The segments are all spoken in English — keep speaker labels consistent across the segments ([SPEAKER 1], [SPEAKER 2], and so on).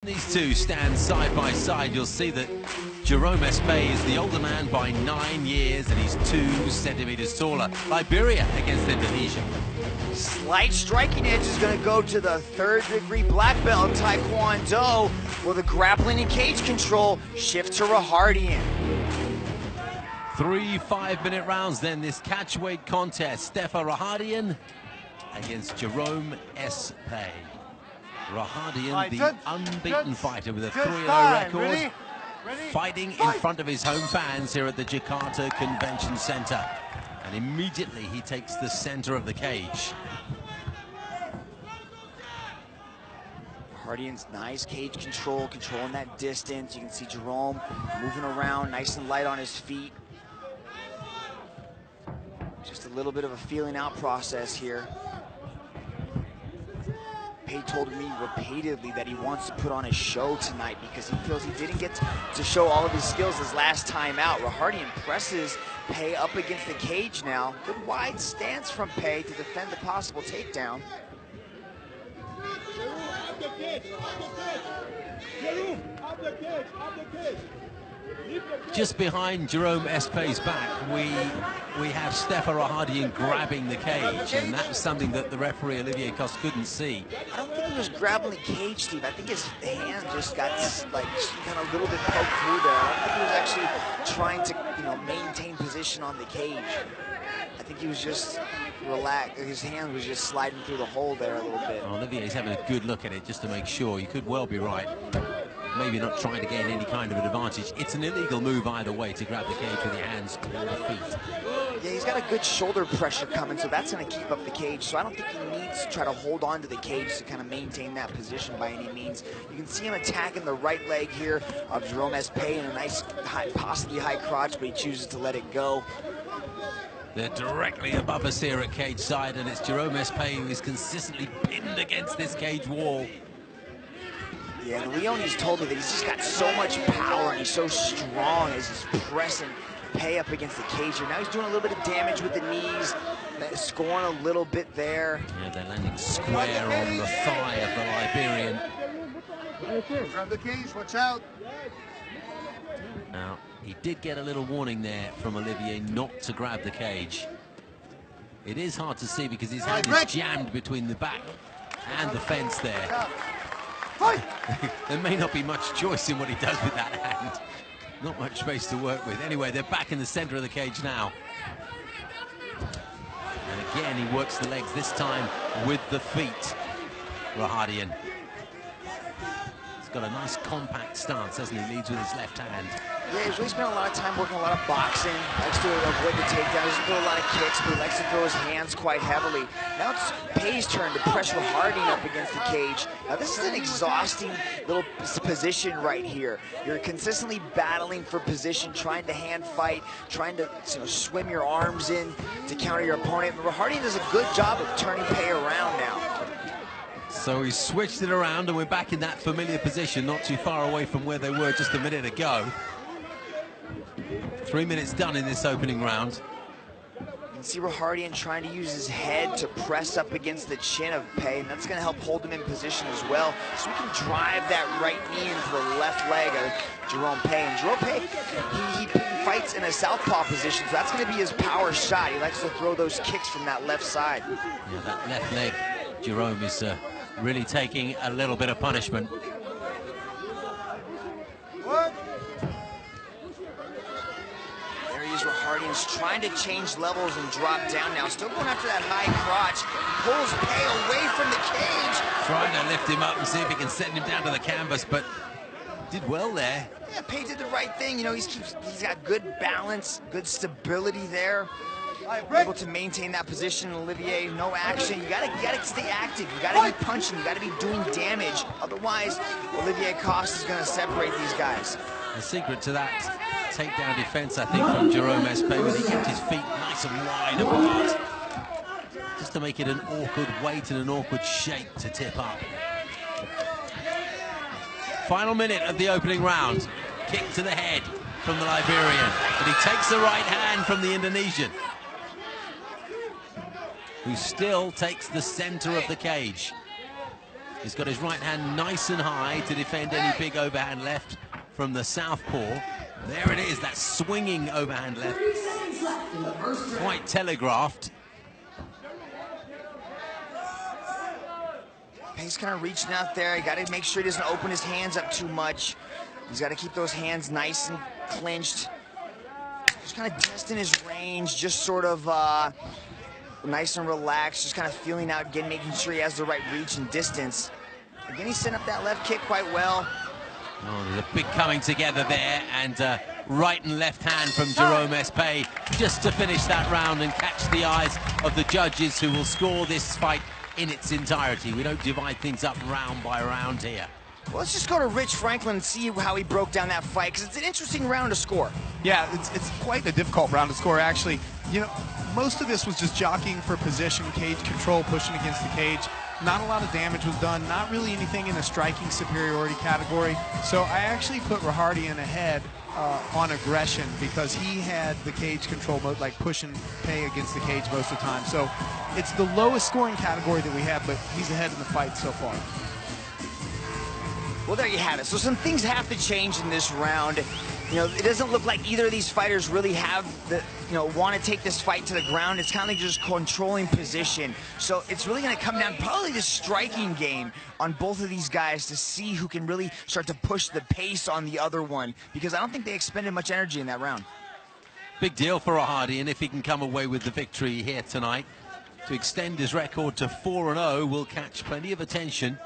[SPEAKER 1] These two stand side by side. You'll see that Jerome is the older man by 9 years, and he's 2 centimeters taller. Liberia against Indonesia.
[SPEAKER 2] Slight striking edge is going to go to the 3rd degree black belt in Taekwondo, where the grappling and cage control shift to rahardian.
[SPEAKER 1] 3 5-minute rounds then, this catchweight contest. Stefer rahardian against Jerome Paye. Rahardian, the unbeaten fighter with a 3-0 record, fighting in front of his home fans here at the Jakarta Convention Center. And immediately he takes the center of the cage.
[SPEAKER 2] Rahardian's nice cage control, controlling that distance. You can see Jerome moving around, nice and light on his feet. Just a little bit of a feeling out process here. Paye told me repeatedly that he wants to put on a show tonight because he feels he didn't get to show all of his skills his last time out. Rahardian presses Paye up against the cage now. Good wide stance from Paye to defend the possible takedown.
[SPEAKER 1] Just behind Jerome Paye's back, we have Stefer rahardian grabbing the cage, and that's something that the referee Olivier Coste couldn't see.
[SPEAKER 2] I don't think he was grabbing the cage, Steve. I think his hand just got like kind of a little bit poked through there. I don't think he was actually trying to, maintain position on the cage. I think he was just relaxed. His hand was just sliding through the hole there a little bit.
[SPEAKER 1] Olivier's having a good look at it just to make sure. You could well be right. Maybe not trying to gain any kind of an advantage. It's an illegal move either way to grab the cage with your hands or the feet.
[SPEAKER 2] Yeah, he's got a good shoulder pressure coming, so that's going to keep up the cage. So I don't think he needs to try to hold on to the cage to kind of maintain that position by any means. You can see him attacking the right leg here of Jerome Paye in a nice, possibly high crotch, but he chooses to let it go.
[SPEAKER 1] They're directly above us here at cage side, and it's Jerome Paye who is consistently pinned against this cage wall.
[SPEAKER 2] Yeah, and Leone's told me that he's just got so much power and he's so strong as he's pressing Paye up against the cage here. Now he's doing a little bit of damage with the knees, scoring a little bit there.
[SPEAKER 1] Yeah, they're landing square on the thigh of the Liberian.
[SPEAKER 3] Grab the cage, watch out.
[SPEAKER 1] Now, he did get a little warning there from Olivier not to grab the cage. It is hard to see because his hand is jammed between the back and the fence there. There may not be much choice in what he does with that hand. Not much space to work with. Anyway, they're back in the center of the cage now. And again, he works the legs, this time with the feet, rahardian. He's got a nice compact stance, hasn't he? Leads with his left hand.
[SPEAKER 2] Yeah, he's really spent a lot of time working a lot of boxing. Likes to avoid the takedown. Doesn't throw a lot of kicks, but he likes to throw his hands quite heavily. Now it's Paye's turn to press rahardian up against the cage. Now this is an exhausting little position right here. You're consistently battling for position, trying to hand fight, trying to swim your arms in to counter your opponent. But rahardian does a good job of turning Paye around now.
[SPEAKER 1] So he's switched it around, and we're back in that familiar position, not too far away from where they were just a minute ago. 3 minutes done in this opening round.
[SPEAKER 2] You can see rahardian trying to use his head to press up against the chin of Paye, and that's going to help hold him in position as well, so we can drive that right knee into the left leg of Jerome Paye. And Jerome Paye, he fights in a southpaw position, so that's going to be his power shot. He likes to throw those kicks from that left side.
[SPEAKER 1] Yeah, that left leg, Jerome is really taking a little bit of punishment.
[SPEAKER 2] rahardian's trying to change levels and drop down now. Still going after that high crotch. Pulls Paye away from the cage.
[SPEAKER 1] Trying to lift him up and see if he can send him down to the canvas, but did well there.
[SPEAKER 2] Yeah, Paye did the right thing. He's got good balance, good stability there. Able to maintain that position. Olivier, no action. You gotta stay active. You gotta be punching. You gotta be doing damage. Otherwise, Olivier Coste is gonna separate these guys.
[SPEAKER 1] The secret to that takedown defense, I think, from Jerome Paye, when he kept his feet nice and wide apart, just to make it an awkward weight and an awkward shape to tip up. Final minute of the opening round. Kick to the head from the Liberian, but he takes the right hand from the Indonesian, who still takes the center of the cage. He's got his right hand nice and high to defend any big overhand left from the southpaw. There it is, that swinging overhand left. Quite telegraphed.
[SPEAKER 2] He's kind of reaching out there. You got to make sure he doesn't open his hands up too much. He's got to keep those hands nice and clenched. Just kind of testing his range, just sort of nice and relaxed, just kind of feeling out, again, making sure he has the right reach and distance. Again, he's setting up that left kick quite well.
[SPEAKER 1] Oh, there's a big coming together there, and right and left hand from Jerome Paye just to finish that round and catch the eyes of the judges, who will score this fight in its entirety. We don't divide things up round by round here.
[SPEAKER 2] Well, let's just go to Rich Franklin and see how he broke down that fight, because it's an interesting round to score.
[SPEAKER 3] Yeah, it's quite a difficult round to score, actually. You know, most of this was just jockeying for position, cage control, pushing against the cage. Not a lot of damage was done, not really anything in the striking superiority category. So I actually put Rahardian ahead on aggression, because he had the cage control mode, like pushing Paye against the cage most of the time. So it's the lowest scoring category that we have, but he's ahead in the fight so far.
[SPEAKER 2] Well, there you have it. So some things have to change in this round. You know, it doesn't look like either of these fighters really have the, want to take this fight to the ground. It's kind of like just controlling position. So it's really going to come down probably the striking game on both of these guys to see who can really start to push the pace on the other one, because I don't think they expended much energy in that round.
[SPEAKER 1] Big deal for Rahardian if he can come away with the victory here tonight. To extend his record to 4-0 will catch plenty of attention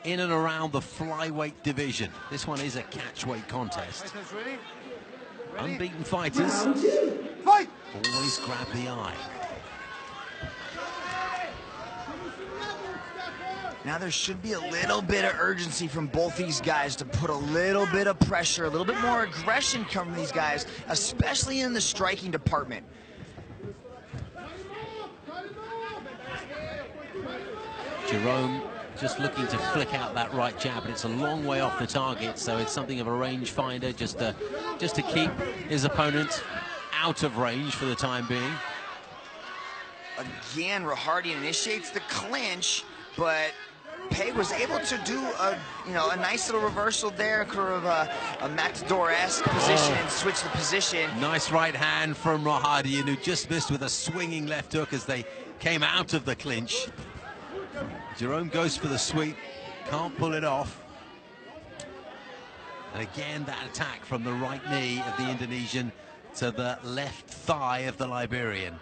[SPEAKER 1] in and around the flyweight division. This one is a catchweight contest. Unbeaten fighters always grab the eye.
[SPEAKER 2] Now there should be a little bit of urgency from both these guys to put a little bit of pressure, a little bit more aggression come from these guys, especially in the striking department.
[SPEAKER 1] Jerome just looking to flick out that right jab, but it's a long way off the target, so it's something of a range finder, just to keep his opponent out of range for the time being.
[SPEAKER 2] Again, Rahardian initiates the clinch, but Paye was able to do a nice little reversal there, kind of a Matador-esque position, and switch the position.
[SPEAKER 1] Nice right hand from Rahardian, who just missed with a swinging left hook as they came out of the clinch. Jerome goes for the sweep, can't pull it off. And again, that attack from the right knee of the Indonesian to the left thigh of the Liberian.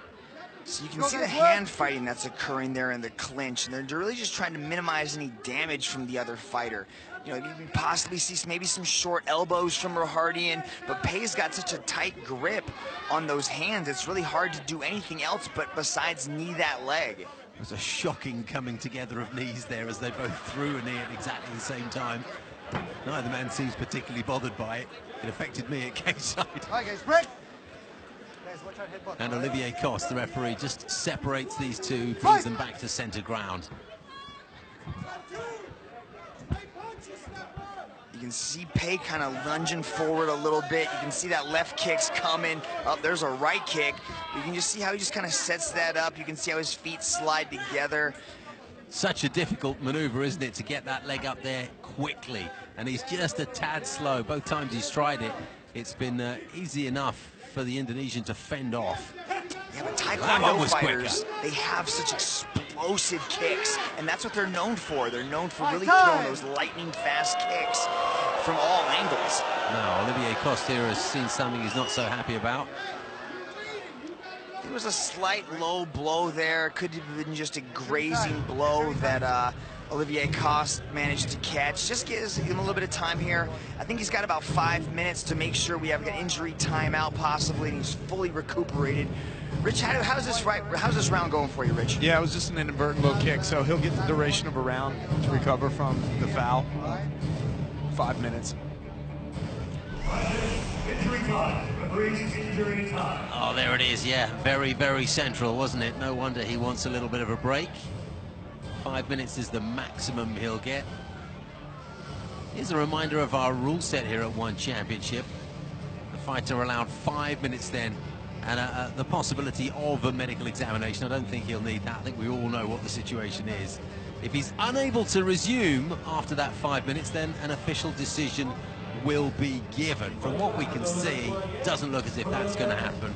[SPEAKER 2] So you can see the hand fighting that's occurring there in the clinch, and they're really just trying to minimize any damage from the other fighter. You know, you can possibly see maybe some short elbows from Rahardian, but Paye's got such a tight grip on those hands, it's really hard to do anything else but besides knee that leg.
[SPEAKER 1] There's a shocking coming together of knees there as they both threw a knee at exactly the same time. Neither man seems particularly bothered by it. It affected me at K-side. And Olivier Coste, the referee, just separates these two, brings them back to center ground.
[SPEAKER 2] You can see Paye kind of lunging forward a little bit. You can see that left kick's coming. Oh, there's a right kick. You can just see how he just kind of sets that up. You can see how his feet slide together.
[SPEAKER 1] Such a difficult maneuver, isn't it, to get that leg up there quickly. And he's just a tad slow. Both times he's tried it, it's been easy enough for the Indonesian to fend off.
[SPEAKER 2] Yeah, but Taekwondo fighters, they have such explosive kicks, and that's what they're known for. They're known for really throwing those lightning fast kicks from all angles.
[SPEAKER 1] Now, Olivier Coste here has seen something he's not so happy about.
[SPEAKER 2] There was a slight low blow there. Could have been just a grazing blow that Olivier Coste managed to catch. Just gives him a little bit of time here. I think he's got about 5 minutes to make sure we have an injury timeout possibly, and he's fully recuperated. Rich, how's this round going for you, Rich?
[SPEAKER 3] Yeah, it was just an inadvertent low kick, so he'll get the duration of a round to recover from the foul. 5 minutes.
[SPEAKER 4] Injury time. Injury time.
[SPEAKER 1] Oh, there it is, yeah. Very, very central, wasn't it? No wonder he wants a little bit of a break. 5 minutes is the maximum he'll get. Here's a reminder of our rule set here at One Championship. The fighter allowed 5 minutes then, and the possibility of a medical examination. I don't think he'll need that. I think we all know what the situation is. If he's unable to resume after that 5 minutes, then an official decision will be given. From what we can see, it doesn't look as if that's going to happen.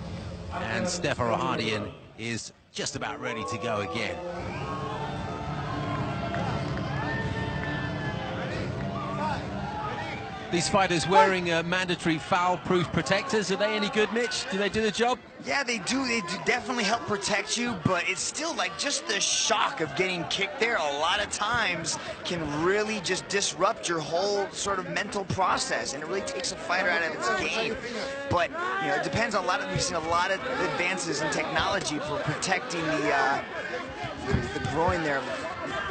[SPEAKER 1] And Stefer rahardian is just about ready to go again. These fighters wearing mandatory foul-proof protectors, are they any good, Mitch? Do they do the job?
[SPEAKER 2] Yeah, they do. They do definitely help protect you, but it's still like just the shock of getting kicked there a lot of times can really just disrupt your whole sort of mental process, and it really takes a fighter out of its game. But, you know, it depends on we've seen a lot of advances in technology for protecting the groin there of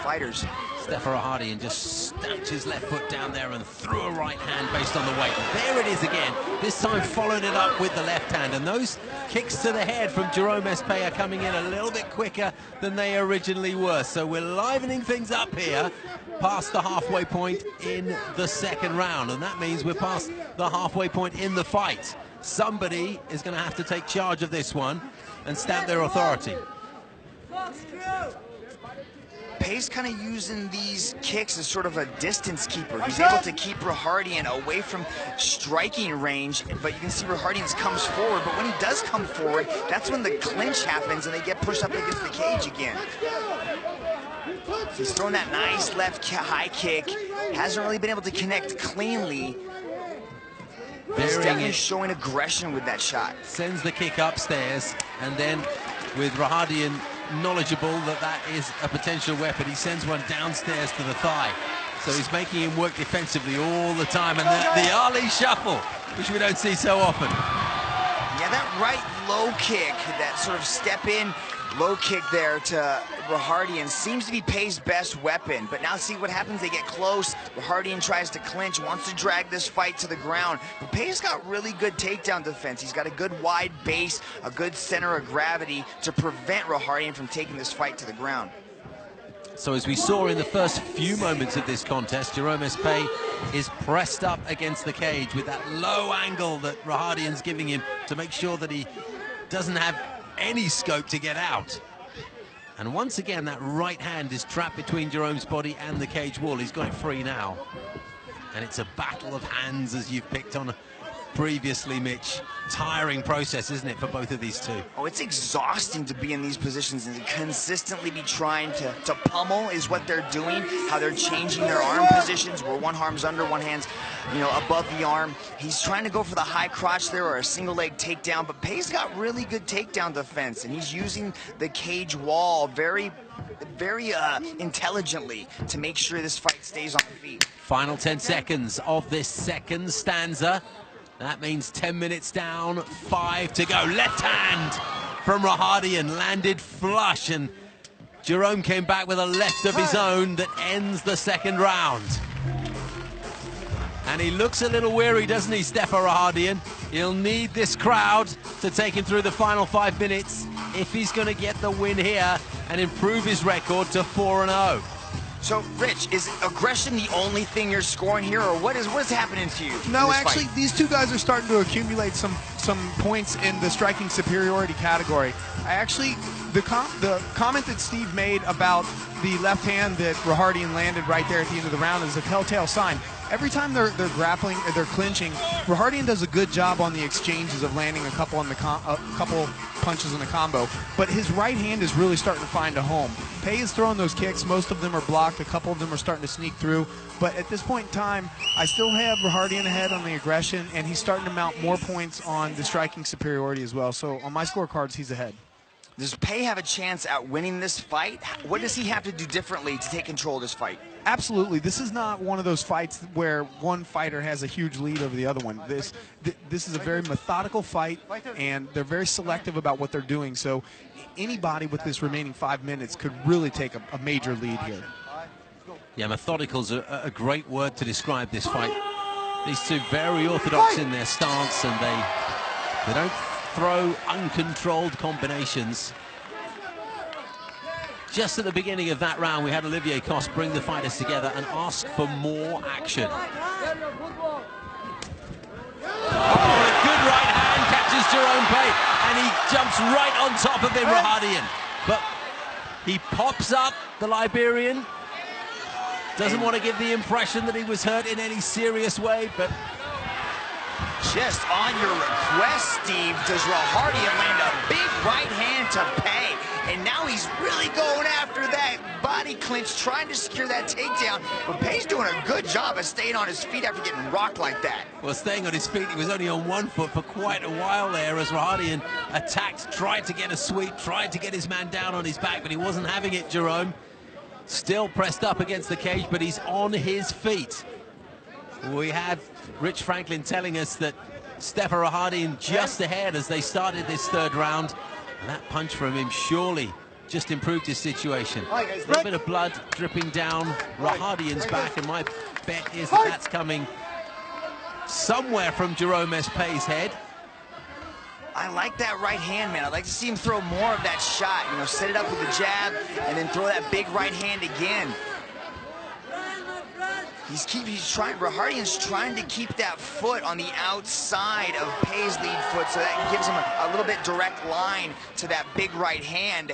[SPEAKER 2] fighters.
[SPEAKER 1] Stefer rahardian just stamped his left foot down there and threw a right hand based on the weight. There it is again. This time followed it up with the left hand. And those kicks to the head from Jerome Paye are coming in a little bit quicker than they originally were. So we're livening things up here past the halfway point in the second round. And that means we're past the halfway point in the fight. Somebody is going to have to take charge of this one and stamp their authority.
[SPEAKER 2] Paye's kind of using these kicks as sort of a distance keeper. He's able to keep rahardian away from striking range, but you can see rahardian comes forward, but when he does come forward, that's when the clinch happens and they get pushed up against the cage again. He's throwing that nice left high kick, hasn't really been able to connect cleanly. He's definitely showing aggression with that shot.
[SPEAKER 1] Sends the kick upstairs, and then with rahardian knowledgeable that that is a potential weapon, he sends one downstairs to the thigh. So he's making him work defensively all the time, and the Ali shuffle, which we don't see so often.
[SPEAKER 2] Yeah, that right low kick, that sort of step in low kick there to rahardian seems to be Paye's best weapon. But now see what happens, they get close, rahardian tries to clinch, wants to drag this fight to the ground. But Paye's got really good takedown defense. He's got a good wide base, a good center of gravity to prevent rahardian from taking this fight to the ground.
[SPEAKER 1] So as we saw in the first few moments of this contest, Jerome Paye is pressed up against the cage with that low angle that rahardian's giving him to make sure that he doesn't have any scope to get out. And once again, that right hand is trapped between Jerome's body and the cage wall. He's got it free now. And it's a battle of hands, as you've picked on previously, Mitch. Tiring process, isn't it, for both of these two?
[SPEAKER 2] Oh, it's exhausting to be in these positions and to consistently be trying to pummel is what they're doing, how they're changing their arm positions where one arm's under, one hand's, you know, above the arm. He's trying to go for the high crotch there or a single leg takedown, but Paye's got really good takedown defense, and he's using the cage wall very intelligently to make sure this fight stays on the feet.
[SPEAKER 1] Final 10 seconds of this second stanza. That means 10 minutes down, 5 to go. Left hand from rahardian landed flush, and Jerome came back with a left of his own that ends the second round. And he looks a little weary, doesn't he, Stefer rahardian? He'll need this crowd to take him through the final 5 minutes if he's going to get the win here and improve his record to 4-0.
[SPEAKER 2] So, Rich, is aggression the only thing you're scoring here, or what is happening to you?
[SPEAKER 3] No, actually, these two guys are starting to accumulate some points in the striking superiority category. The comment that Steve made about the left hand that rahardian landed right there at the end of the round is a telltale sign. Every time they're grappling, they're clinching, rahardian does a good job on the exchanges of landing a couple punches in the combo, but his right hand is really starting to find a home. Paye is throwing those kicks, most of them are blocked, a couple of them are starting to sneak through, but at this point in time, I still have rahardian ahead on the aggression, and he's starting to mount more points on the striking superiority as well. So on my scorecards, he's ahead.
[SPEAKER 2] Does Paye have a chance at winning this fight? What does he have to do differently to take control of this fight?
[SPEAKER 3] Absolutely. This is not one of those fights where one fighter has a huge lead over the other one. This is a very methodical fight, and they're very selective about what they're doing. So anybody with this remaining 5 minutes could really take a major lead here.
[SPEAKER 1] Yeah, methodical's a great word to describe this fight. These two very orthodox in their stance, and they don't throw uncontrolled combinations. Just at the beginning of that round, we had Olivier Coste bring the fighters together and ask for more action. Oh, a good right hand catches Jerome Paye, and he jumps right on top of him, rahardian. But he pops up, the Liberian, Doesn't want to give the impression that he was hurt in any serious way, but...
[SPEAKER 2] Just on your request, Steve, does rahardian land a big right hand to Paye? And now he's really going after that body clinch, trying to secure that takedown. But Paye's doing a good job of staying on his feet after getting rocked like that.
[SPEAKER 1] Well, staying on his feet, he was only on one foot for quite a while there as rahardian attacked, tried to get a sweep, tried to get his man down on his back, but he wasn't having it, Jerome. Still pressed up against the cage, but he's on his feet. We had Rich Franklin telling us that Stefer rahardian just ahead as they started this third round. And that punch from him surely just improved his situation. A little bit of blood dripping down rahardian's back, and my bet is that that's coming somewhere from Jerome Paye's head.
[SPEAKER 2] I like that right hand, man. I'd like to see him throw more of that shot. You know, set it up with a jab and then throw that big right hand again. rahardian's trying to keep that foot on the outside of Paye's lead foot, so that gives him a little bit direct line to that big right hand.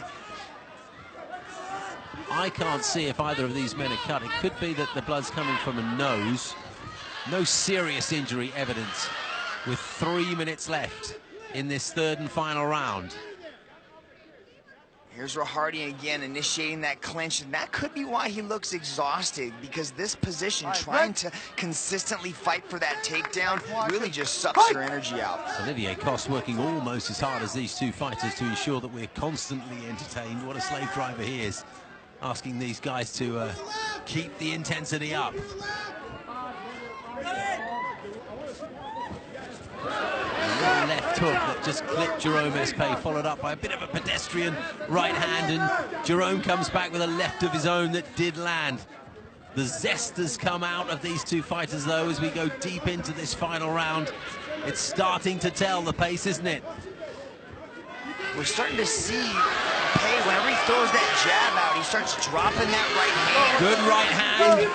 [SPEAKER 1] I can't see if either of these men are cut. It could be that the blood's coming from a nose. No serious injury evidence with 3 minutes left in this third and final round.
[SPEAKER 2] Here's rahardian again, initiating that clinch, and that could be why he looks exhausted, because this position, trying to consistently fight for that takedown, really just sucks your energy out.
[SPEAKER 1] Olivier Coste working almost as hard as these two fighters to ensure that we're constantly entertained. What a slave driver he is, asking these guys to keep the intensity up. Left hook that just clipped Jerome Paye, followed up by a bit of a pedestrian right hand, and Jerome comes back with a left of his own that did land. The zest has come out of these two fighters, though, as we go deep into this final round. It's starting to tell the pace, isn't it?
[SPEAKER 2] We're starting to see Paye, whenever he throws that jab out, he starts dropping that right hand.
[SPEAKER 1] Good right hand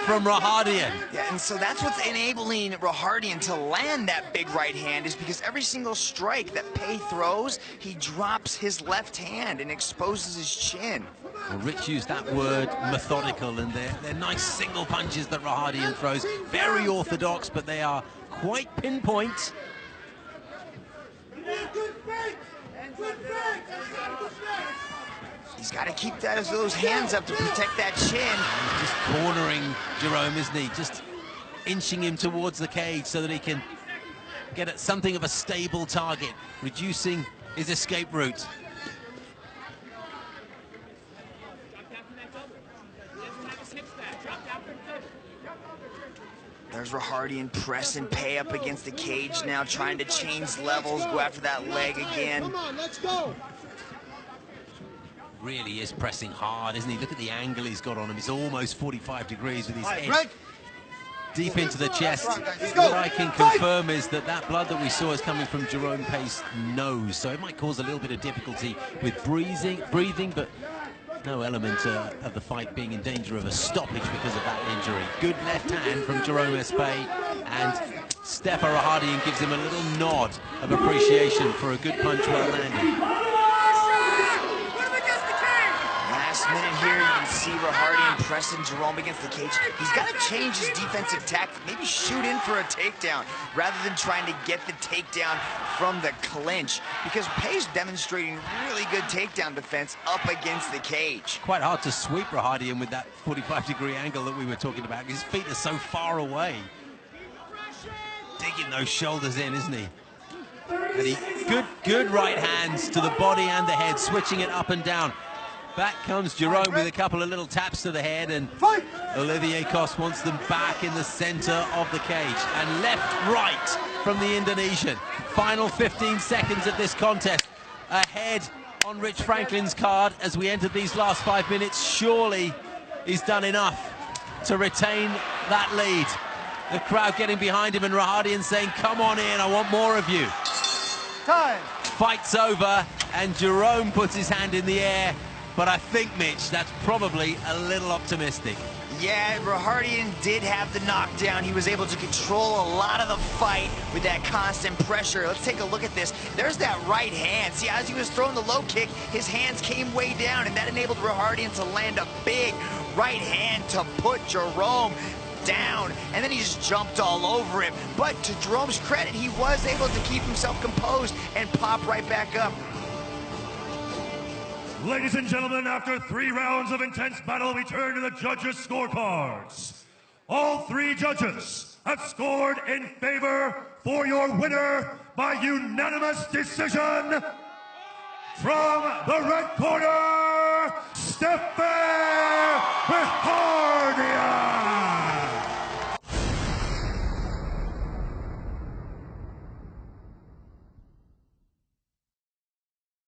[SPEAKER 1] from rahardian.
[SPEAKER 2] Yeah, and so that's what's enabling rahardian to land that big right hand, is because every single strike that Paye throws, he drops his left hand and exposes his chin.
[SPEAKER 1] Well, Rich used that word methodical, and they're nice single punches that rahardian throws. Very orthodox, but they are quite pinpoint.
[SPEAKER 2] He's got to keep those hands up to protect that chin.
[SPEAKER 1] He's just cornering Jerome, isn't he? Just inching him towards the cage so that he can get at something of a stable target, reducing his escape route.
[SPEAKER 2] There's rahardian pressing Paye up against the cage now, trying to change levels, go after that leg again.
[SPEAKER 5] Come on, let's go.
[SPEAKER 1] Really is pressing hard, isn't he? Look at the angle he's got on him. He's almost 45 degrees with his head deep into the chest. What I can confirm is that that blood that we saw is coming from Jerome Paye's nose, so it might cause a little bit of difficulty with breathing, but no element of the fight being in danger of a stoppage because of that injury. Good left hand from Jerome Paye, and Stefer rahardian gives him a little nod of appreciation for a good punch well landed.
[SPEAKER 2] Last minute here, you can see rahardian pressing Jerome against the cage. He's got to change his defensive tactic, maybe shoot in for a takedown rather than trying to get the takedown from the clinch, because Paye's demonstrating really good takedown defense up against the cage.
[SPEAKER 1] Quite hard to sweep rahardian with that 45-degree angle that we were talking about. His feet are so far away. Digging those shoulders in, isn't he? And good right hands to the body and the head, switching it up and down. Back comes Jerome with a couple of little taps to the head, and Olivier Coste wants them back in the center of the cage. And left-right from the Indonesian. Final 15 seconds of this contest. Ahead on Rich Franklin's card as we enter these last 5 minutes. Surely he's done enough to retain that lead. The crowd getting behind him, and rahardian saying, come on in, I want more of you.
[SPEAKER 5] Time.
[SPEAKER 1] Fight's over, and Jerome puts his hand in the air. But I think, Mitch, that's probably a little optimistic.
[SPEAKER 2] Yeah, rahardian did have the knockdown. He was able to control a lot of the fight with that constant pressure. Let's take a look at this. There's that right hand. See, as he was throwing the low kick, his hands came way down, and that enabled rahardian to land a big right hand to put Jerome down, and then he just jumped all over him. But to Jerome's credit, he was able to keep himself composed and pop right back up.
[SPEAKER 4] Ladies and gentlemen, after 3 rounds of intense battle, we turn to the judges' scorecards. All 3 judges have scored in favor for your winner by unanimous decision. From the red corner, Stefer with hard